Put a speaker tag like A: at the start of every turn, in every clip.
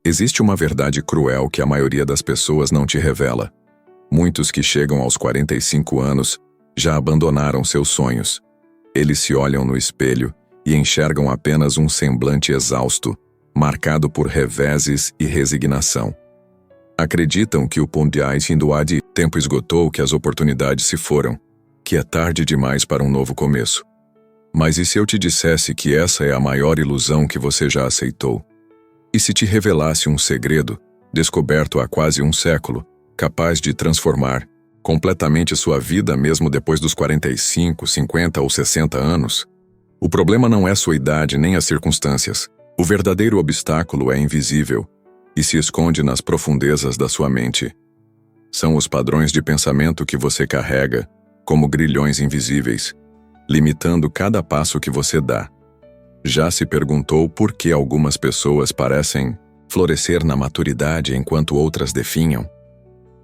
A: Existe uma verdade cruel que a maioria das pessoas não te revela. Muitos que chegam aos 45 anos já abandonaram seus sonhos. Eles se olham no espelho e enxergam apenas um semblante exausto, marcado por reveses e resignação. Acreditam que o tempo esgotou, que as oportunidades se foram, que é tarde demais para um novo começo. Mas e se eu te dissesse que essa é a maior ilusão que você já aceitou? E se te revelasse um segredo, descoberto há quase um século, capaz de transformar completamente sua vida mesmo depois dos 45, 50 ou 60 anos? O problema não é sua idade nem as circunstâncias. O verdadeiro obstáculo é invisível e se esconde nas profundezas da sua mente. São os padrões de pensamento que você carrega, como grilhões invisíveis, limitando cada passo que você dá. Já se perguntou por que algumas pessoas parecem florescer na maturidade enquanto outras definham?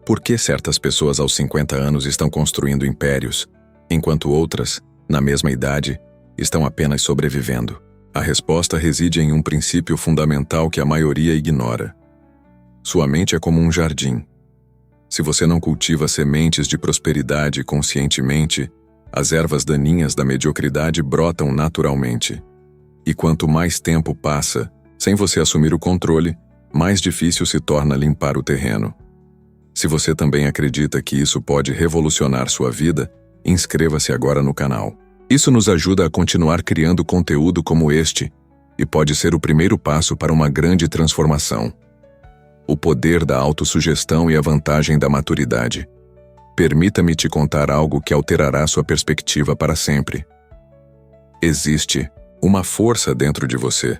A: Por que certas pessoas aos 50 anos estão construindo impérios, enquanto outras, na mesma idade, estão apenas sobrevivendo? A resposta reside em um princípio fundamental que a maioria ignora. Sua mente é como um jardim. Se você não cultiva sementes de prosperidade conscientemente, as ervas daninhas da mediocridade brotam naturalmente. E quanto mais tempo passa, sem você assumir o controle, mais difícil se torna limpar o terreno. Se você também acredita que isso pode revolucionar sua vida, inscreva-se agora no canal. Isso nos ajuda a continuar criando conteúdo como este, e pode ser o primeiro passo para uma grande transformação. O poder da autossugestão e a vantagem da maturidade. Permita-me te contar algo que alterará sua perspectiva para sempre. Existe uma força dentro de você,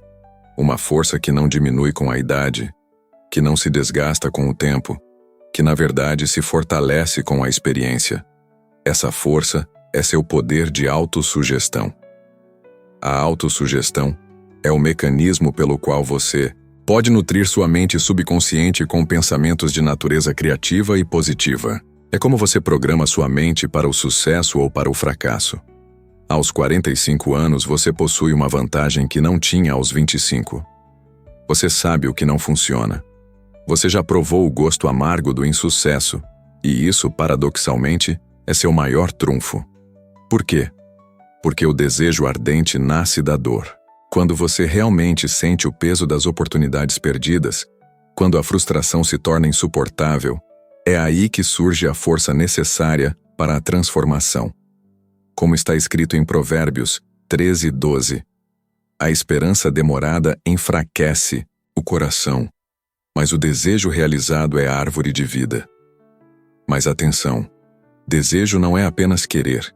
A: uma força que não diminui com a idade, que não se desgasta com o tempo, que na verdade se fortalece com a experiência. Essa força é seu poder de autossugestão. A autossugestão é o mecanismo pelo qual você pode nutrir sua mente subconsciente com pensamentos de natureza criativa e positiva. É como você programa sua mente para o sucesso ou para o fracasso. Aos 45 anos, você possui uma vantagem que não tinha aos 25. Você sabe o que não funciona. Você já provou o gosto amargo do insucesso, e isso, paradoxalmente, é seu maior trunfo. Por quê? Porque o desejo ardente nasce da dor. Quando você realmente sente o peso das oportunidades perdidas, quando a frustração se torna insuportável, é aí que surge a força necessária para a transformação. Como está escrito em Provérbios 13:12, a esperança demorada enfraquece o coração, mas o desejo realizado é a árvore de vida. Mas atenção, desejo não é apenas querer.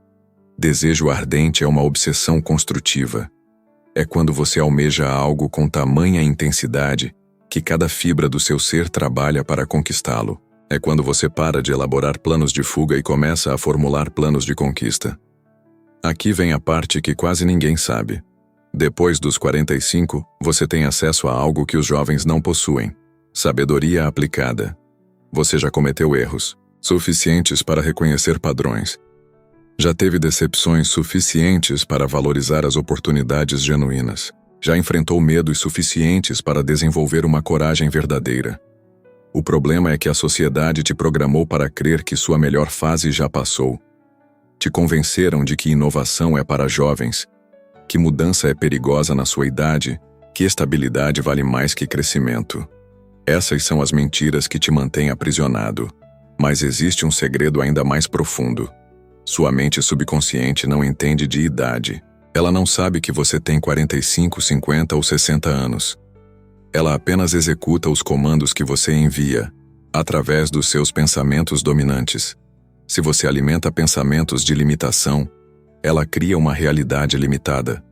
A: Desejo ardente é uma obsessão construtiva. É quando você almeja algo com tamanha intensidade que cada fibra do seu ser trabalha para conquistá-lo. É quando você para de elaborar planos de fuga e começa a formular planos de conquista. Aqui vem a parte que quase ninguém sabe. Depois dos 45, você tem acesso a algo que os jovens não possuem: sabedoria aplicada. Você já cometeu erros suficientes para reconhecer padrões. Já teve decepções suficientes para valorizar as oportunidades genuínas. Já enfrentou medos suficientes para desenvolver uma coragem verdadeira. O problema é que a sociedade te programou para crer que sua melhor fase já passou. Te convenceram de que inovação é para jovens, que mudança é perigosa na sua idade, que estabilidade vale mais que crescimento. Essas são as mentiras que te mantêm aprisionado. Mas existe um segredo ainda mais profundo. Sua mente subconsciente não entende de idade. Ela não sabe que você tem 45, 50 ou 60 anos. Ela apenas executa os comandos que você envia, através dos seus pensamentos dominantes. Se você alimenta pensamentos de limitação, ela cria uma realidade limitada.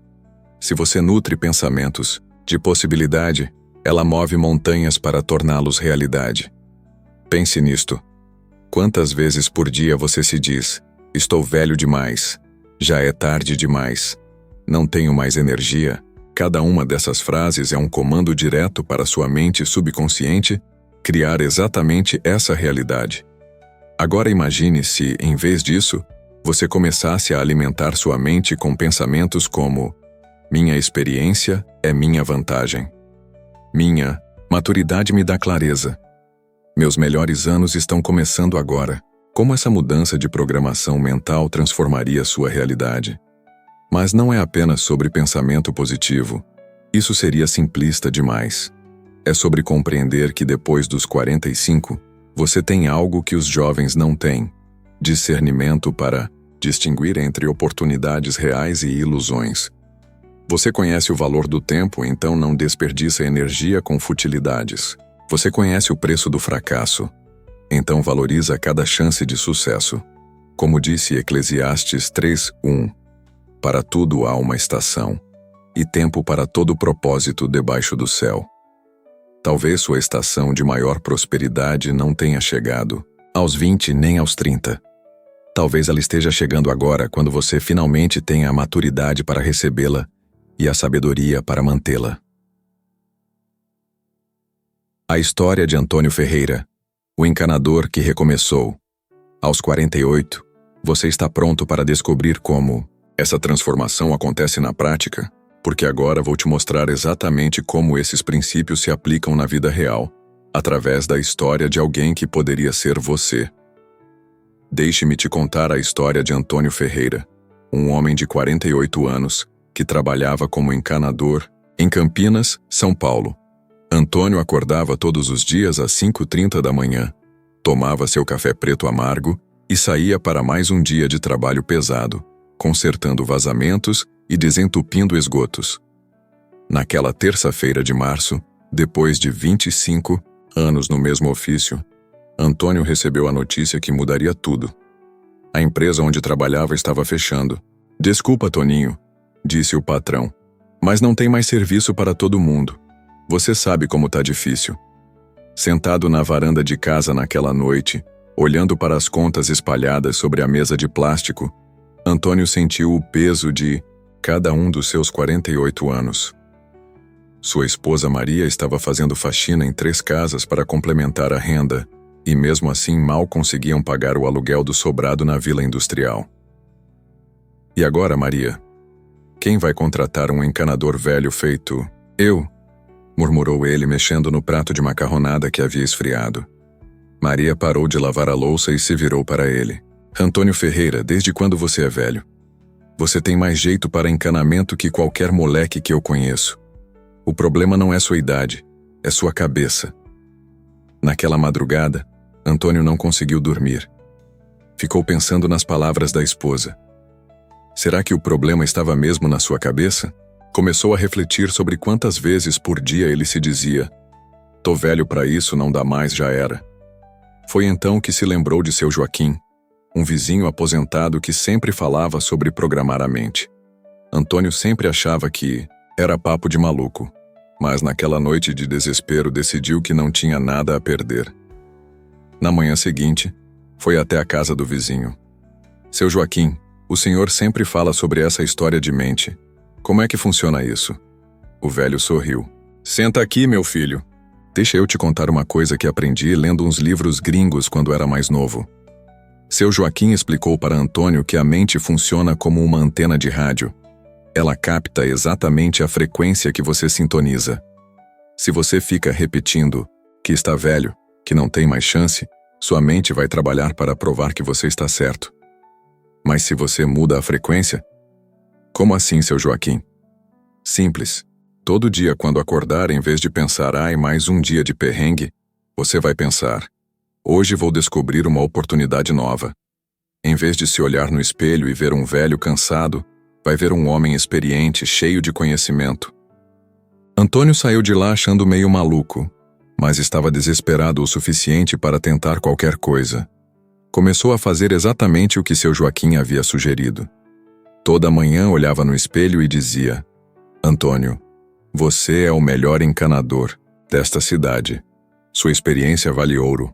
A: Se você nutre pensamentos de possibilidade, ela move montanhas para torná-los realidade. Pense nisto. Quantas vezes por dia você se diz: estou velho demais, já é tarde demais, não tenho mais energia? Cada uma dessas frases é um comando direto para sua mente subconsciente criar exatamente essa realidade. Agora imagine se, em vez disso, você começasse a alimentar sua mente com pensamentos como: minha experiência é minha vantagem. Minha Maturidade me dá clareza. Meus melhores anos estão começando agora. Como essa mudança de programação mental transformaria sua realidade? Mas não é apenas sobre pensamento positivo. Isso seria simplista demais. É sobre compreender que depois dos 45, você tem algo que os jovens não têm: discernimento para distinguir entre oportunidades reais e ilusões. Você conhece o valor do tempo, então não desperdiça energia com futilidades. Você conhece o preço do fracasso, então valoriza cada chance de sucesso. Como disse Eclesiastes 3:1, para tudo há uma estação, e tempo para todo propósito debaixo do céu. Talvez sua estação de maior prosperidade não tenha chegado aos 20 nem aos 30. Talvez ela esteja chegando agora, quando você finalmente tenha a maturidade para recebê-la e a sabedoria para mantê-la. A história de Antônio Ferreira, o encanador que recomeçou. Aos 48, você está pronto para descobrir como essa transformação acontece na prática? Porque agora vou te mostrar exatamente como esses princípios se aplicam na vida real, através da história de alguém que poderia ser você. Deixe-me te contar a história de Antônio Ferreira, um homem de 48 anos que trabalhava como encanador em Campinas, São Paulo. Antônio acordava todos os dias às 5h30 da manhã, tomava seu café preto amargo e saía para mais um dia de trabalho pesado, consertando vazamentos e desentupindo esgotos. Naquela terça-feira de março, depois de 25 anos no mesmo ofício, Antônio recebeu a notícia que mudaria tudo. A empresa onde trabalhava estava fechando. "Desculpa, Toninho", disse o patrão, "mas não tem mais serviço para todo mundo. Você sabe como tá difícil." Sentado na varanda de casa naquela noite, olhando para as contas espalhadas sobre a mesa de plástico, Antônio sentiu o peso de cada um dos seus 48 anos. Sua esposa Maria estava fazendo faxina em 3 casas para complementar a renda, e mesmo assim mal conseguiam pagar o aluguel do sobrado na Vila Industrial. "E agora, Maria? Quem vai contratar um encanador velho feito eu?", murmurou ele, mexendo no prato de macarronada que havia esfriado. Maria parou de lavar a louça e se virou para ele. "Antônio Ferreira, desde quando você é velho? Você tem mais jeito para encanamento que qualquer moleque que eu conheço. O problema não é sua idade, é sua cabeça." Naquela madrugada, Antônio não conseguiu dormir. Ficou pensando nas palavras da esposa. Será que o problema estava mesmo na sua cabeça? Começou a refletir sobre quantas vezes por dia ele se dizia: "Tô velho para isso, não dá mais, já era." Foi então que se lembrou de seu Joaquim, um vizinho aposentado que sempre falava sobre programar a mente. Antônio sempre achava que era papo de maluco, mas naquela noite de desespero decidiu que não tinha nada a perder. Na manhã seguinte, foi até a casa do vizinho. "Seu Joaquim, o senhor sempre fala sobre essa história de mente. Como é que funciona isso?" O velho sorriu. "Senta aqui, meu filho. Deixa eu te contar uma coisa que aprendi lendo uns livros gringos quando era mais novo." Seu Joaquim explicou para Antônio que a mente funciona como uma antena de rádio. Ela capta exatamente a frequência que você sintoniza. Se você fica repetindo que está velho, que não tem mais chance, sua mente vai trabalhar para provar que você está certo. Mas se você muda a frequência... Como assim, seu Joaquim? Simples. Todo dia quando acordar, em vez de pensar, "Ai, mais um dia de perrengue", você vai pensar: "Hoje vou descobrir uma oportunidade nova." Em vez de se olhar no espelho e ver um velho cansado, vai ver um homem experiente, cheio de conhecimento. Antônio saiu de lá achando meio maluco, mas estava desesperado o suficiente para tentar qualquer coisa. Começou a fazer exatamente o que seu Joaquim havia sugerido. Toda manhã olhava no espelho e dizia: "Antônio, você é o melhor encanador desta cidade. Sua experiência vale ouro."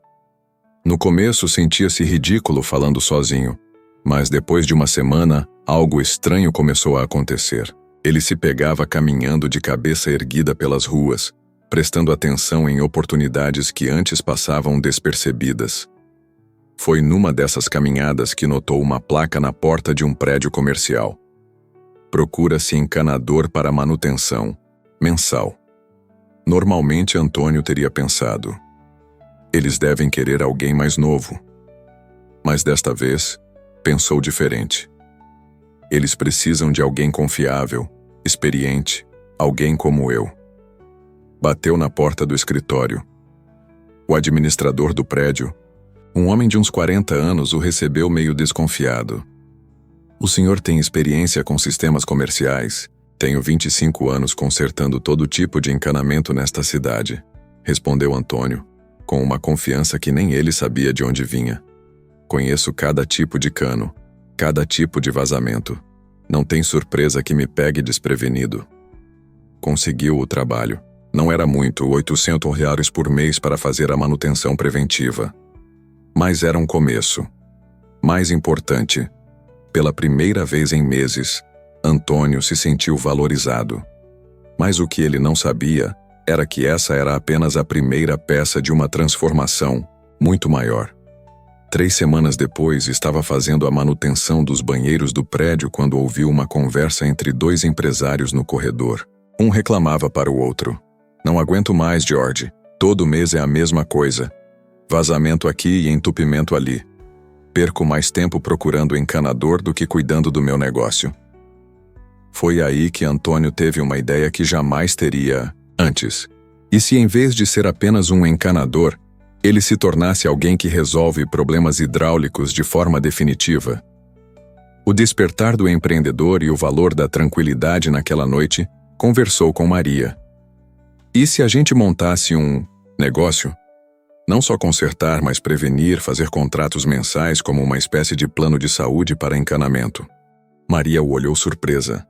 A: No começo sentia-se ridículo falando sozinho, mas depois de uma semana, algo estranho começou a acontecer. Ele se pegava caminhando de cabeça erguida pelas ruas, prestando atenção em oportunidades que antes passavam despercebidas. Foi numa dessas caminhadas que notou uma placa na porta de um prédio comercial. "Procura-se encanador para manutenção, mensal." Normalmente Antônio teria pensado: eles devem querer alguém mais novo. Mas desta vez, pensou diferente. Eles precisam de alguém confiável, experiente, alguém como eu. Bateu na porta do escritório. O administrador do prédio, um homem de uns 40 anos, o recebeu meio desconfiado. O senhor tem experiência com sistemas comerciais? Tenho 25 anos consertando todo tipo de encanamento nesta cidade, respondeu Antônio, com uma confiança que nem ele sabia de onde vinha. Conheço cada tipo de cano, cada tipo de vazamento. Não tem surpresa que me pegue desprevenido. Conseguiu o trabalho. Não era muito, R$ 800 por mês para fazer a manutenção preventiva. Mas era um começo. Mais importante, pela primeira vez em meses, Antônio se sentiu valorizado. Mas o que ele não sabia era que essa era apenas a primeira peça de uma transformação muito maior. 3 semanas depois, estava fazendo a manutenção dos banheiros do prédio quando ouviu uma conversa entre 2 empresários no corredor. Um reclamava para o outro: "Não aguento mais, George. Todo mês é a mesma coisa. Vazamento aqui e entupimento ali. Perco mais tempo procurando encanador do que cuidando do meu negócio." Foi aí que Antônio teve uma ideia que jamais teria antes. E se em vez de ser apenas um encanador, ele se tornasse alguém que resolve problemas hidráulicos de forma definitiva? O despertar do empreendedor e o valor da tranquilidade naquela noite, conversou com Maria. E se a gente montasse um negócio? Não só consertar, mas prevenir, fazer contratos mensais como uma espécie de plano de saúde para encanamento. Maria o olhou surpresa.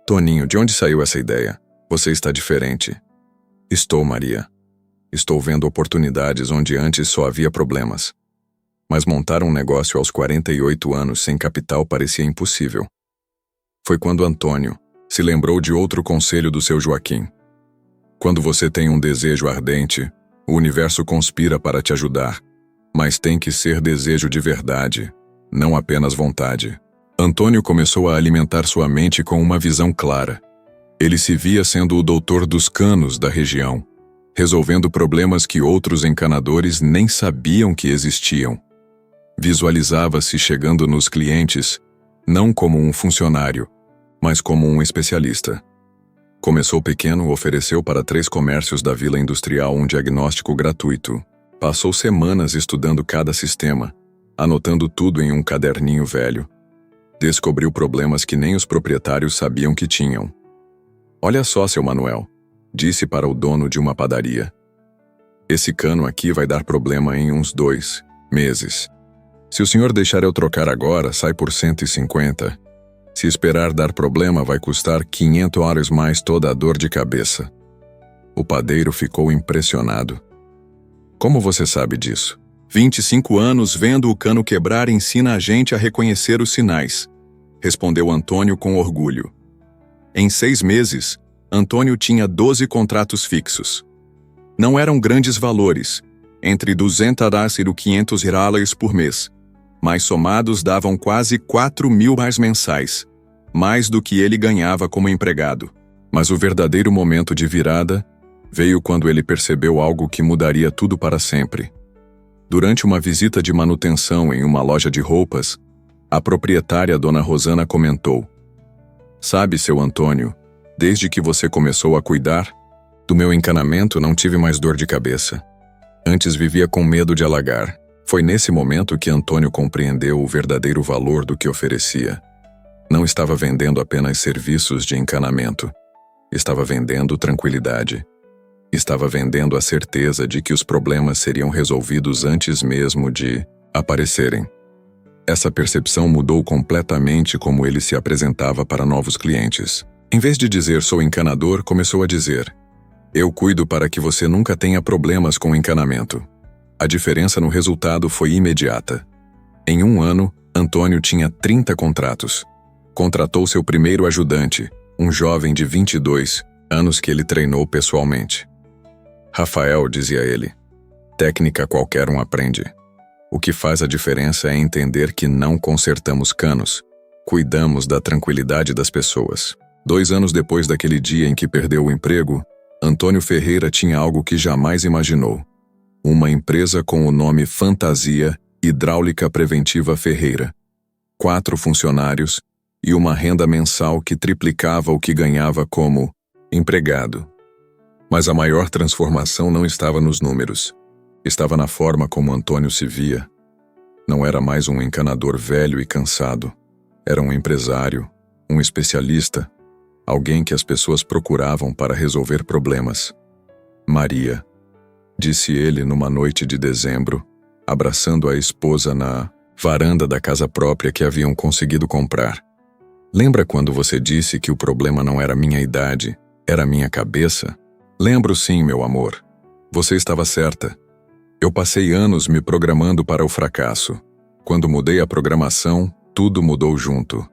A: "Toninho, de onde saiu essa ideia? Você está diferente." "Estou, Maria. Estou vendo oportunidades onde antes só havia problemas. Mas montar um negócio aos 48 anos sem capital parecia impossível." Foi quando Antônio se lembrou de outro conselho do seu Joaquim. "Quando você tem um desejo ardente, o universo conspira para te ajudar, mas tem que ser desejo de verdade, não apenas vontade." Antônio começou a alimentar sua mente com uma visão clara. Ele se via sendo o doutor dos canos da região, resolvendo problemas que outros encanadores nem sabiam que existiam. Visualizava-se chegando nos clientes, não como um funcionário, mas como um especialista. Começou pequeno, ofereceu para 3 comércios da Vila Industrial um diagnóstico gratuito. Passou semanas estudando cada sistema, anotando tudo em um caderninho velho. Descobriu problemas que nem os proprietários sabiam que tinham. "Olha só, seu Manuel", disse para o dono de uma padaria. "Esse cano aqui vai dar problema em uns 2 meses. Se o senhor deixar eu trocar agora, sai por 150. Se esperar dar problema, vai custar $500 mais toda a dor de cabeça." O padeiro ficou impressionado. "Como você sabe disso?" 25 anos vendo o cano quebrar ensina a gente a reconhecer os sinais", respondeu Antônio com orgulho. Em 6 meses, Antônio tinha 12 contratos fixos. Não eram grandes valores, entre $200 e $500 por mês, mas somados davam quase $4.000 mensais, mais do que ele ganhava como empregado. Mas o verdadeiro momento de virada veio quando ele percebeu algo que mudaria tudo para sempre. Durante uma visita de manutenção em uma loja de roupas, a proprietária Dona Rosana comentou: "Sabe, seu Antônio, desde que você começou a cuidar do meu encanamento, não tive mais dor de cabeça. Antes vivia com medo de alagar." Foi nesse momento que Antônio compreendeu o verdadeiro valor do que oferecia. Não estava vendendo apenas serviços de encanamento. Estava vendendo tranquilidade. Estava vendendo a certeza de que os problemas seriam resolvidos antes mesmo de aparecerem. Essa percepção mudou completamente como ele se apresentava para novos clientes. Em vez de dizer "sou encanador", começou a dizer: "Eu cuido para que você nunca tenha problemas com encanamento." A diferença no resultado foi imediata. Em 1 ano, Antônio tinha 30 contratos. Contratou seu primeiro ajudante, um jovem de 22 anos que ele treinou pessoalmente. "Rafael", dizia ele, "técnica qualquer um aprende. O que faz a diferença é entender que não consertamos canos, cuidamos da tranquilidade das pessoas." 2 anos depois daquele dia em que perdeu o emprego, Antônio Ferreira tinha algo que jamais imaginou. Uma empresa com o nome Fantasia Hidráulica Preventiva Ferreira. 4 funcionários e uma renda mensal que triplicava o que ganhava como empregado. Mas a maior transformação não estava nos números. Estava na forma como Antônio se via. Não era mais um encanador velho e cansado. Era um empresário, um especialista, alguém que as pessoas procuravam para resolver problemas. Maria, disse ele numa noite de dezembro, abraçando a esposa na varanda da casa própria que haviam conseguido comprar. Lembra quando você disse que o problema não era minha idade, era minha cabeça? Lembro sim, meu amor. Você estava certa. Eu passei anos me programando para o fracasso. Quando mudei a programação, tudo mudou junto.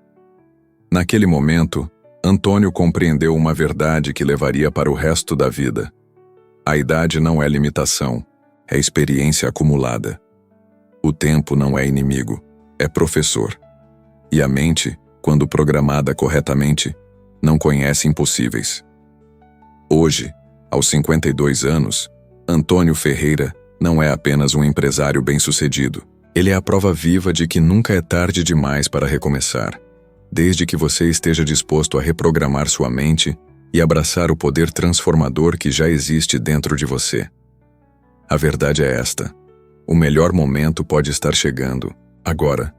A: Naquele momento, Antônio compreendeu uma verdade que levaria para o resto da vida. A idade não é limitação, é experiência acumulada. O tempo não é inimigo, é professor. E a mente, quando programada corretamente, não conhece impossíveis. Hoje, aos 52 anos, Antônio Ferreira não é apenas um empresário bem-sucedido. Ele é a prova viva de que nunca é tarde demais para recomeçar, desde que você esteja disposto a reprogramar sua mente e abraçar o poder transformador que já existe dentro de você. A verdade é esta: o melhor momento pode estar chegando, agora.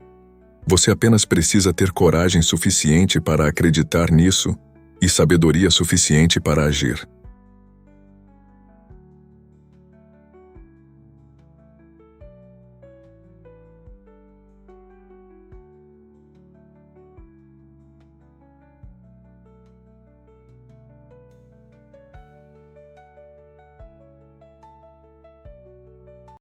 A: Você apenas precisa ter coragem suficiente para acreditar nisso e sabedoria suficiente para agir.